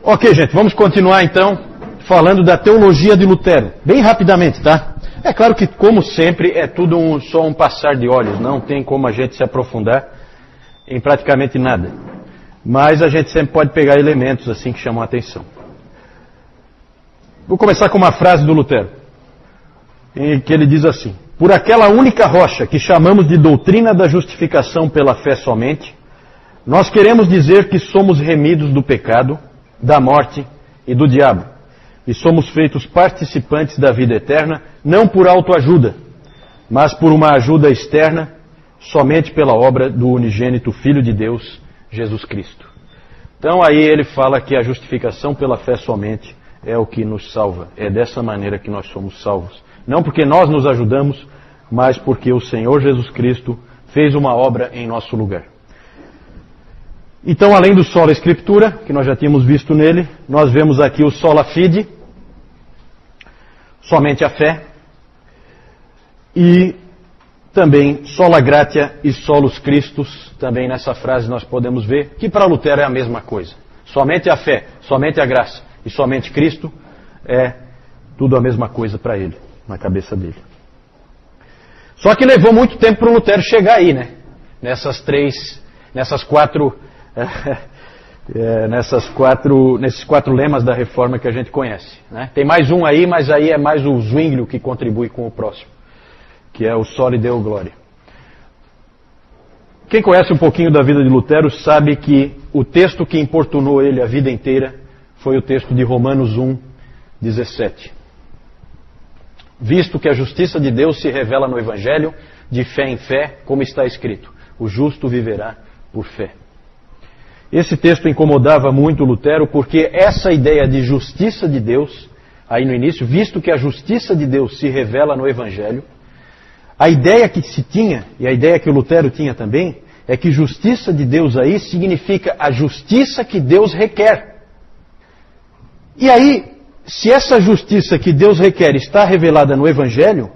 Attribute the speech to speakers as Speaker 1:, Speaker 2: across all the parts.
Speaker 1: Ok, gente, vamos continuar então falando da teologia de Lutero. Bem rapidamente, tá? É claro que, como sempre, é tudo só um passar de olhos. Não tem como a gente se aprofundar em praticamente nada. Mas a gente sempre pode pegar elementos assim que chamam a atenção. Vou começar com uma frase do Lutero, em que ele diz assim: por aquela única rocha que chamamos de doutrina da justificação pela fé somente, nós queremos dizer que somos remidos do pecado, da morte e do diabo, e somos feitos participantes da vida eterna, não por autoajuda, mas por uma ajuda externa, somente pela obra do unigênito Filho de Deus, Jesus Cristo. Então aí ele fala que a justificação pela fé somente é o que nos salva. É dessa maneira que nós somos salvos. Não porque nós nos ajudamos, mas porque o Senhor Jesus Cristo fez uma obra em nosso lugar. Então, além do sola escritura, que nós já tínhamos visto nele, nós vemos aqui o sola fide, somente a fé, e também sola gratia e solus Christus, também nessa frase nós podemos ver que para Lutero é a mesma coisa. Somente a fé, somente a graça e somente Cristo é tudo a mesma coisa para ele, na cabeça dele. Só que levou muito tempo para o Lutero chegar aí, né? Nesses quatro lemas da reforma que a gente conhece, né? Tem mais um aí, mas aí é mais o Zwinglio que contribui com o próximo, que é o Soli Deo Gloria. Quem conhece um pouquinho da vida de Lutero sabe que o texto que importunou ele a vida inteira foi o texto de Romanos 1:17. Visto que a justiça de Deus se revela no Evangelho, de fé em fé, como está escrito: o justo viverá por fé. Esse texto incomodava muito Lutero, porque essa ideia de justiça de Deus, aí no início, visto que a justiça de Deus se revela no Evangelho, a ideia que se tinha, e a ideia que o Lutero tinha também, é que justiça de Deus aí significa a justiça que Deus requer. E aí, se essa justiça que Deus requer está revelada no Evangelho,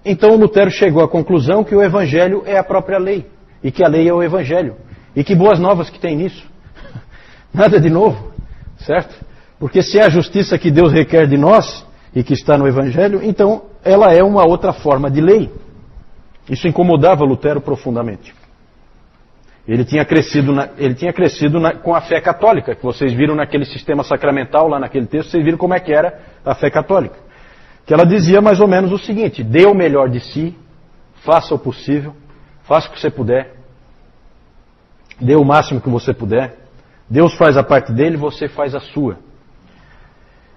Speaker 1: então Lutero chegou à conclusão que o Evangelho é a própria lei, e que a lei é o Evangelho. E que boas novas que tem nisso. Nada de novo, certo? Porque se é a justiça que Deus requer de nós, e que está no Evangelho, então ela é uma outra forma de lei. Isso incomodava Lutero profundamente. Ele tinha crescido com a fé católica, que vocês viram naquele sistema sacramental, lá naquele texto, vocês viram como é que era a fé católica. Que ela dizia mais ou menos o seguinte: dê o melhor de si, faça o possível, faça o que você puder, dê o máximo que você puder, Deus faz a parte dele, você faz a sua.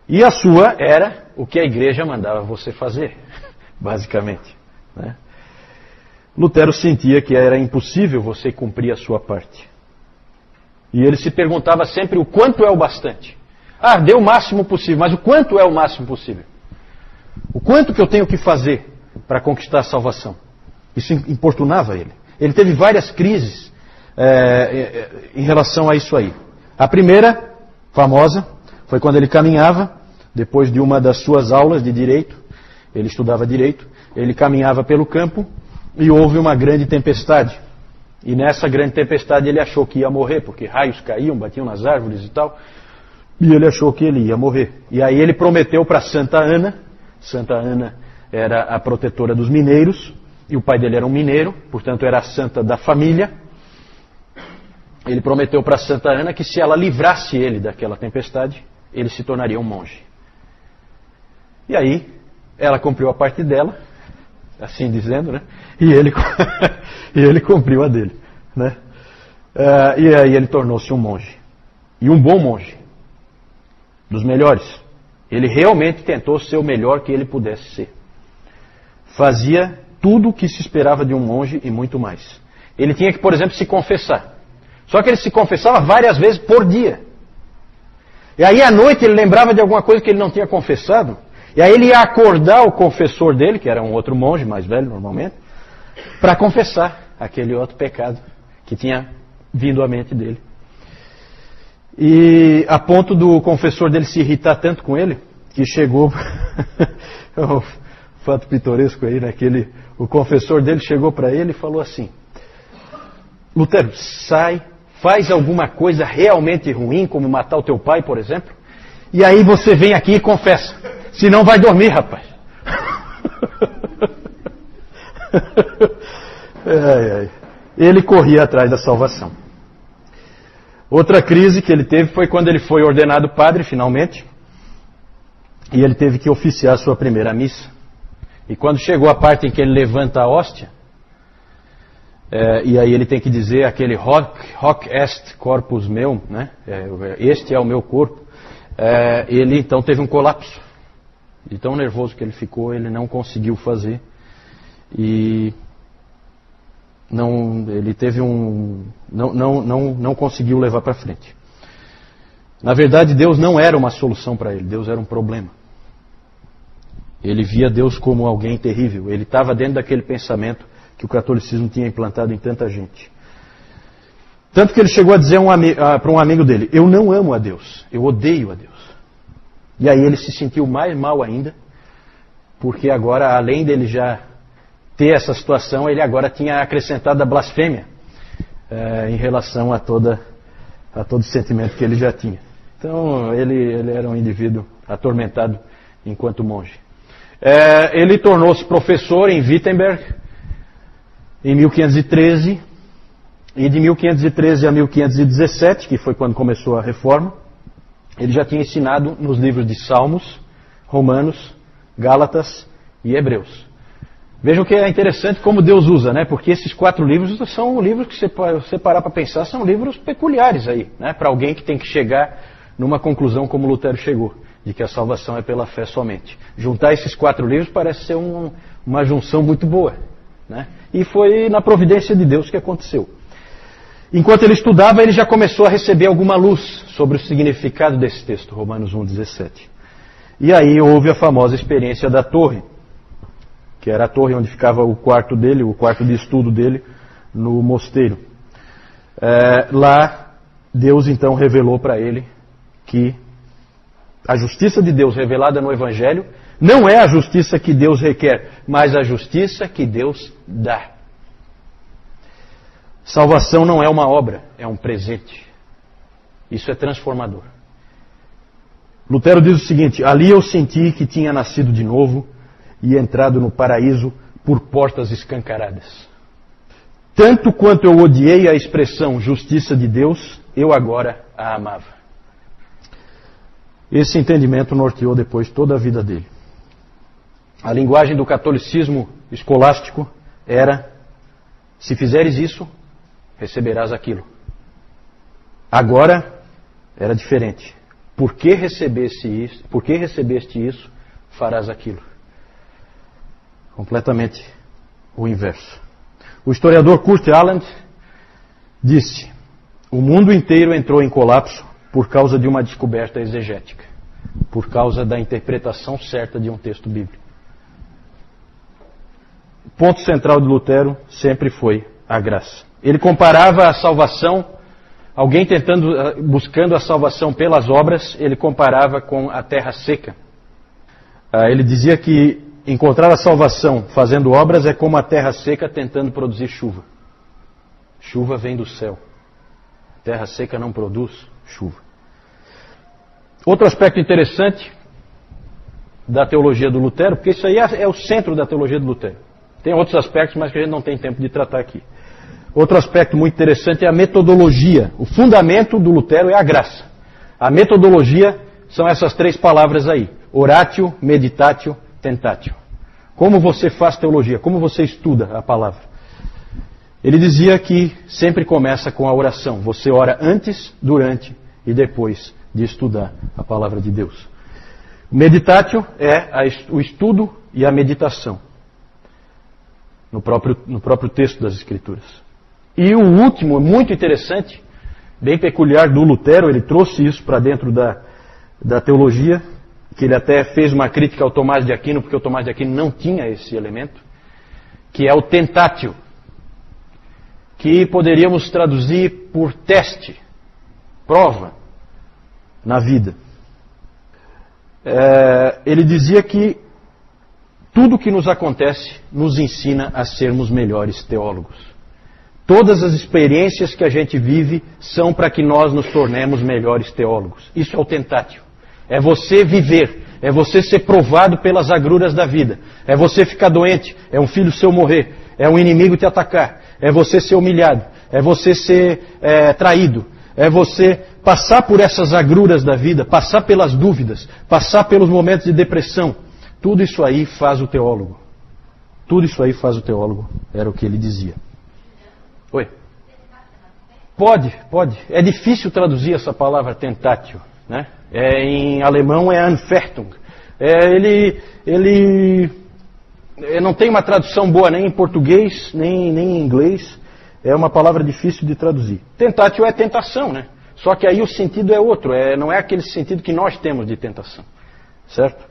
Speaker 1: E a sua era o que a igreja mandava você fazer, basicamente, né? Lutero sentia que era impossível você cumprir a sua parte. E ele se perguntava sempre o quanto é o bastante. Ah, dê o máximo possível, mas o quanto é o máximo possível? O quanto que eu tenho que fazer para conquistar a salvação? Isso importunava ele. Ele teve várias crises em relação a isso aí. A primeira, famosa, foi quando ele caminhava, depois de uma das suas aulas de direito, ele estudava direito, ele caminhava pelo campo, e houve uma grande tempestade. E nessa grande tempestade ele achou que ia morrer, porque raios caíam, batiam nas árvores e tal. E ele achou que ele ia morrer. E aí ele prometeu para Santa Ana. Santa Ana era a protetora dos mineiros. E o pai dele era um mineiro, portanto era a santa da família. Ele prometeu para Santa Ana que se ela livrasse ele daquela tempestade, ele se tornaria um monge. E aí ela cumpriu a parte dela, assim dizendo, né? E ele cumpriu a dele, né? E aí ele tornou-se um monge. E um bom monge. Dos melhores. Ele realmente tentou ser o melhor que ele pudesse ser. Fazia tudo o que se esperava de um monge e muito mais. Ele tinha que, por exemplo, se confessar. Só que ele se confessava várias vezes por dia. E aí à noite ele lembrava de alguma coisa que ele não tinha confessado. E aí ele ia acordar o confessor dele, que era um outro monge, mais velho normalmente, para confessar aquele outro pecado que tinha vindo à mente dele. E a ponto do confessor dele se irritar tanto com ele, que chegou... é um fato pitoresco aí, né? O confessor dele chegou para ele e falou assim: Lutero, sai faz alguma coisa realmente ruim, como matar o teu pai, por exemplo, e aí você vem aqui e confessa. Senão vai dormir, rapaz. Ele corria atrás da salvação. Outra crise que ele teve foi quando ele foi ordenado padre, finalmente, e ele teve que oficiar a sua primeira missa. E quando chegou a parte em que ele levanta a hóstia, e aí ele tem que dizer aquele hoc est corpus meum, né? Este é o meu corpo, ele então teve um colapso. De tão nervoso que ele ficou, ele não conseguiu fazer. E ele teve não conseguiu levar para frente. Na verdade, Deus não era uma solução para ele, Deus era um problema. Ele via Deus como alguém terrível. Ele estava dentro daquele pensamento que o catolicismo tinha implantado em tanta gente. Tanto que ele chegou a dizer para um amigo dele: eu não amo a Deus, eu odeio a Deus. E aí ele se sentiu mais mal ainda, porque agora, além dele já ter essa situação, ele agora tinha acrescentado a blasfêmia em relação a todo o sentimento que ele já tinha. Então ele era um indivíduo atormentado enquanto monge. Ele tornou-se professor em Wittenberg em 1513, e de 1513 a 1517, que foi quando começou a reforma, ele já tinha ensinado nos livros de Salmos, Romanos, Gálatas e Hebreus. Vejam que é interessante como Deus usa, né? Porque esses 4 livros são livros que, se você parar para pensar, são livros peculiares aí, né? Para alguém que tem que chegar numa conclusão como Lutero chegou, de que a salvação é pela fé somente. Juntar esses 4 livros parece ser uma junção muito boa, né? E foi na providência de Deus que aconteceu. Enquanto ele estudava, ele já começou a receber alguma luz sobre o significado desse texto, Romanos 1,17. E aí houve a famosa experiência da torre, que era a torre onde ficava o quarto dele, o quarto de estudo dele, no mosteiro. Lá, Deus então revelou para ele que a justiça de Deus revelada no Evangelho não é a justiça que Deus requer, mas a justiça que Deus dá. Salvação não é uma obra, é um presente. Isso é transformador. Lutero diz o seguinte: ali eu senti que tinha nascido de novo e entrado no paraíso por portas escancaradas. Tanto quanto eu odiei a expressão justiça de Deus, eu agora a amava. Esse entendimento norteou depois toda a vida dele. A linguagem do catolicismo escolástico era: se fizeres isso, receberás aquilo. Agora era diferente. Por que recebeste isso, farás aquilo. Completamente o inverso. O historiador Kurt Aland disse: o mundo inteiro entrou em colapso por causa de uma descoberta exegética, por causa da interpretação certa de um texto bíblico. O ponto central de Lutero sempre foi a graça. Ele comparava a salvação, alguém buscando a salvação pelas obras, ele comparava com a terra seca. Ele dizia que encontrar a salvação fazendo obras é como a terra seca tentando produzir chuva. Chuva vem do céu. Terra seca não produz chuva. Outro aspecto interessante da teologia do Lutero, porque isso aí é o centro da teologia do Lutero. Tem outros aspectos, mas que a gente não tem tempo de tratar aqui. Outro aspecto muito interessante é a metodologia. O fundamento do Lutero é a graça. A metodologia são essas 3 palavras aí: oratio, meditatio, tentatio. Como você faz teologia? Como você estuda a palavra? Ele dizia que sempre começa com a oração. Você ora antes, durante e depois de estudar a palavra de Deus. O meditatio é o estudo e a meditação no próprio texto das Escrituras. E o último, muito interessante, bem peculiar do Lutero, ele trouxe isso para dentro da teologia, que ele até fez uma crítica ao Tomás de Aquino, porque o Tomás de Aquino não tinha esse elemento, que é o tentatio, que poderíamos traduzir por teste, prova na vida. Ele dizia que tudo que nos acontece nos ensina a sermos melhores teólogos. Todas as experiências que a gente vive são para que nós nos tornemos melhores teólogos. Isso é o tentatio. É você viver, é você ser provado pelas agruras da vida, é você ficar doente, é um filho seu morrer, é um inimigo te atacar, é você ser humilhado, é você ser traído, é você passar por essas agruras da vida, passar pelas dúvidas, passar pelos momentos de depressão. Tudo isso aí faz o teólogo. Tudo isso aí faz o teólogo, era o que ele dizia. Oi? Pode. É difícil traduzir essa palavra tentatio, né? Em alemão é Anfechtung. Ele não tem uma tradução boa nem em português, nem em inglês. É uma palavra difícil de traduzir. Tentatio é tentação, né? Só que aí o sentido é outro, não é aquele sentido que nós temos de tentação, certo?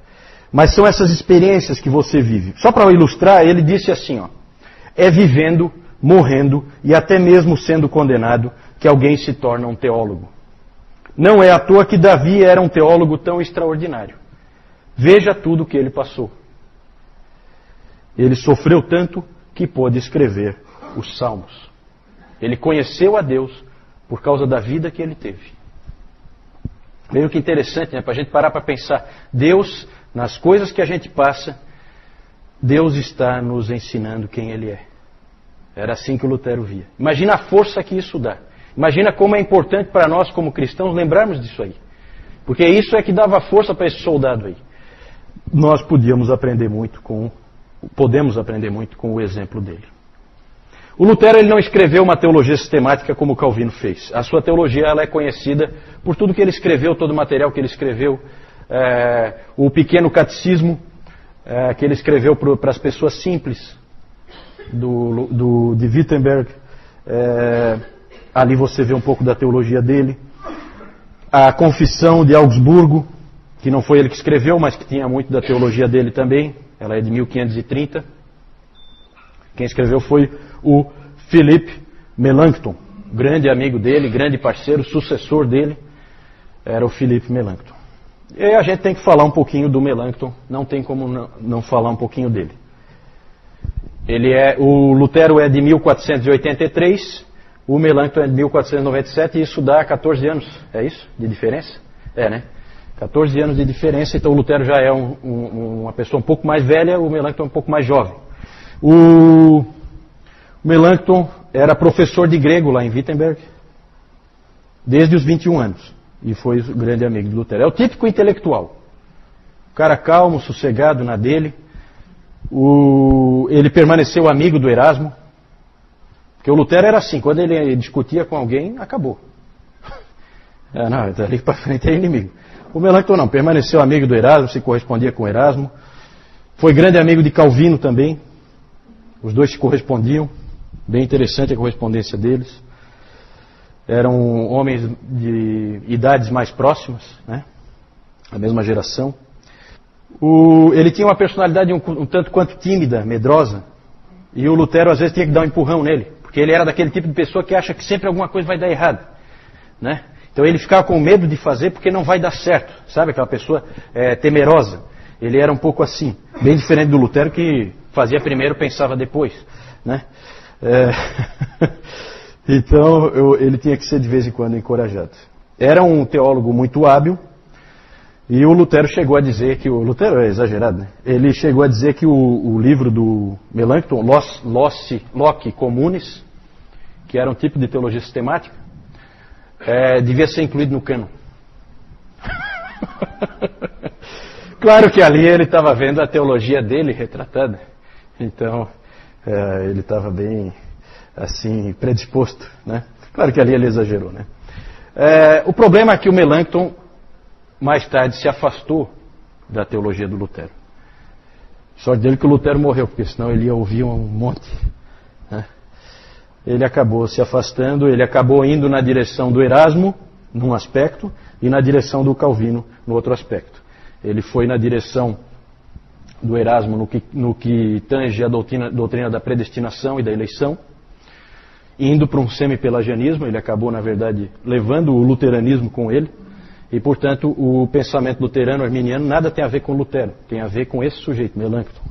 Speaker 1: Mas são essas experiências que você vive. Só para ilustrar, ele disse assim, ó, é vivendo, morrendo e até mesmo sendo condenado que alguém se torna um teólogo. Não é à toa que Davi era um teólogo tão extraordinário. Veja tudo o que ele passou. Ele sofreu tanto que pôde escrever os Salmos. Ele conheceu a Deus por causa da vida que ele teve. Veja que interessante, né? Para a gente parar para pensar. Deus, nas coisas que a gente passa, Deus está nos ensinando quem Ele é. Era assim que o Lutero via. Imagina a força que isso dá. Imagina como é importante para nós como cristãos lembrarmos disso aí. Porque isso é que dava força para esse soldado aí. Nós podemos aprender muito com o exemplo dele. O Lutero ele não escreveu uma teologia sistemática como Calvino fez. A sua teologia ela é conhecida por tudo que ele escreveu, todo o material que ele escreveu, o pequeno catecismo que ele escreveu para as pessoas simples de Wittenberg. Ali você vê um pouco da teologia dele. A Confissão de Augsburgo, que não foi ele que escreveu, mas que tinha muito da teologia dele também. Ela é de 1530. Quem escreveu foi o Philippe Melanchthon, grande amigo dele, grande parceiro, sucessor dele, era o Philippe Melanchthon. E a gente tem que falar um pouquinho do Melanchthon, não tem como não falar um pouquinho dele. O Lutero é de 1483, o Melanchthon é de 1497, e isso dá 14 anos, é isso? De diferença? Né? 14 anos de diferença, então o Lutero já é uma pessoa um pouco mais velha, o Melanchthon é um pouco mais jovem. O Melanchthon era professor de grego lá em Wittenberg, desde os 21 anos, e foi grande amigo de Lutero. É o típico intelectual, o cara calmo, sossegado na dele. Ele permaneceu amigo do Erasmo, porque o Lutero era assim, quando ele discutia com alguém, acabou. Dali para frente é inimigo. O Melanchthon não, permaneceu amigo do Erasmo, se correspondia com o Erasmo. Foi grande amigo de Calvino também. Os dois se correspondiam. Bem interessante a correspondência deles. Eram homens de idades mais próximas, né? A mesma geração. Ele tinha uma personalidade um tanto quanto tímida, medrosa. E o Lutero às vezes tinha que dar um empurrão nele. Porque ele era daquele tipo de pessoa que acha que sempre alguma coisa vai dar errado, né? Então ele ficava com medo de fazer porque não vai dar certo. Sabe aquela pessoa temerosa? Ele era um pouco assim. Bem diferente do Lutero que fazia primeiro, pensava depois, né? Então ele tinha que ser de vez em quando encorajado. Era um teólogo muito hábil. E o Lutero chegou a dizer que... O Lutero é exagerado, né? Ele chegou a dizer que o livro do Melanchthon, Loci Communis, que era um tipo de teologia sistemática, devia ser incluído no cânon. Claro que ali ele estava vendo a teologia dele retratada. Então, ele estava bem, assim, predisposto, né? Claro que ali ele exagerou, né? O problema é que o Melanchthon mais tarde se afastou da teologia do Lutero. Sorte dele que o Lutero morreu, porque senão ele ia ouvir um monte, né? Ele acabou se afastando, ele acabou indo na direção do Erasmo, num aspecto, e na direção do Calvino, no outro aspecto. Ele foi na direção do Erasmo no que tange a doutrina da predestinação e da eleição, indo para um semi-pelagianismo. Ele acabou, na verdade, levando o luteranismo com ele. E, portanto, o pensamento luterano arminiano nada tem a ver com Lutero, tem a ver com esse sujeito, Melanchthon.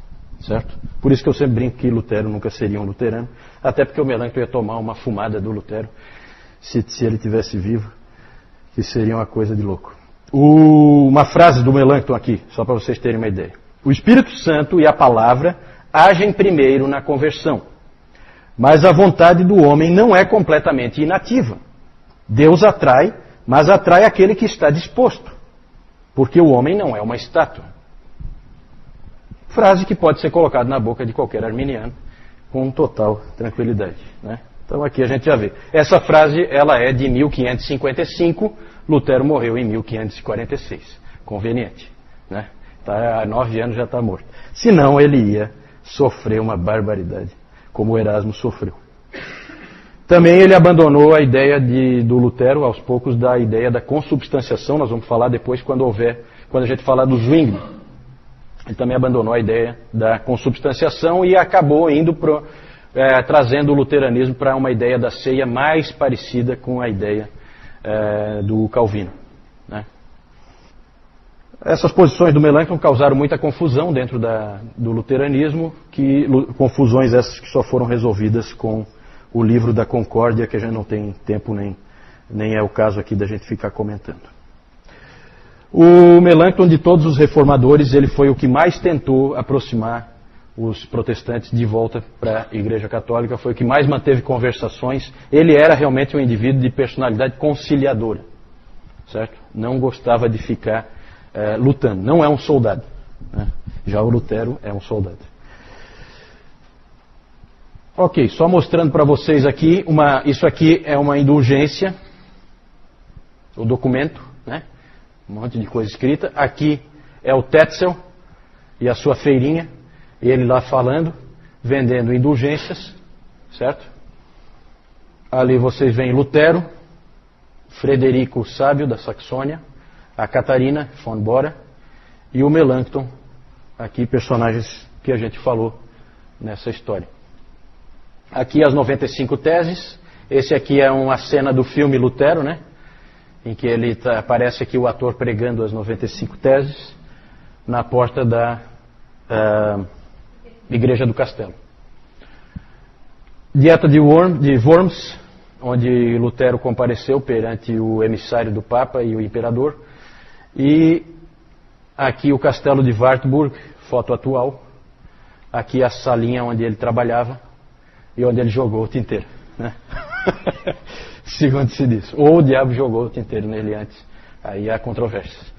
Speaker 1: certo? Por isso que eu sempre brinco que Lutero nunca seria um luterano, até porque o Melanchthon ia tomar uma fumada do Lutero, se ele tivesse vivo, que seria uma coisa de louco. Uma frase do Melanchthon aqui, só para vocês terem uma ideia. O Espírito Santo e a palavra agem primeiro na conversão, mas a vontade do homem não é completamente inativa. Deus atrai, mas atrai aquele que está disposto, porque o homem não é uma estátua. Frase que pode ser colocada na boca de qualquer arminiano com total tranquilidade, né? Então aqui a gente já vê. Essa frase ela é de 1555, Lutero morreu em 1546. Conveniente, né? Tá, há 9 anos já está morto. Senão ele ia sofrer uma barbaridade, como o Erasmo sofreu. Também ele abandonou a ideia do Lutero, aos poucos, da ideia da consubstanciação. Nós vamos falar depois quando a gente falar do Zwingli. Ele também abandonou a ideia da consubstanciação e acabou indo trazendo o luteranismo para uma ideia da ceia mais parecida com a ideia do Calvino, né? Essas posições do Melanchthon causaram muita confusão dentro do luteranismo, confusões essas que só foram resolvidas com o livro da Concórdia, que a gente não tem tempo nem é o caso aqui da gente ficar comentando. O Melanchthon, de todos os reformadores, ele foi o que mais tentou aproximar os protestantes de volta para a Igreja Católica, foi o que mais manteve conversações. Ele era realmente um indivíduo de personalidade conciliadora, certo? Não gostava de ficar lutando, não é um soldado, né? Já o Lutero é um soldado. Ok, só mostrando para vocês aqui, isso aqui é uma indulgência, o documento, né? Um monte de coisa escrita. Aqui é o Tetzel e a sua feirinha, ele lá falando, vendendo indulgências, certo? Ali vocês veem Lutero, Frederico o Sábio da Saxônia, a Catarina von Bora e o Melanchthon, aqui personagens que a gente falou nessa história. Aqui as 95 teses. Esse aqui é uma cena do filme Lutero, né? Em que aparece aqui o ator pregando as 95 teses na porta da Igreja do Castelo. Dieta de Worms, onde Lutero compareceu perante o emissário do Papa e o Imperador. E aqui o Castelo de Wartburg, foto atual. Aqui a salinha onde ele trabalhava e onde ele jogou o tinteiro, né? Segundo se diz. Ou o diabo jogou o tinteiro nele antes. Aí há controvérsias.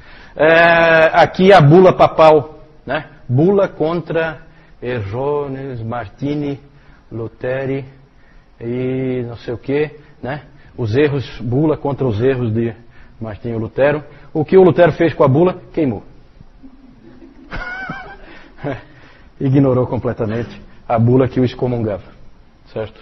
Speaker 1: Aqui a bula papal, né? Bula contra Errones, Martini, Luteri e não sei o que, né? Os erros, bula contra os erros de Martinho Lutero. O que o Lutero fez com a bula? Queimou. Ignorou completamente a bula que o excomungava, certo?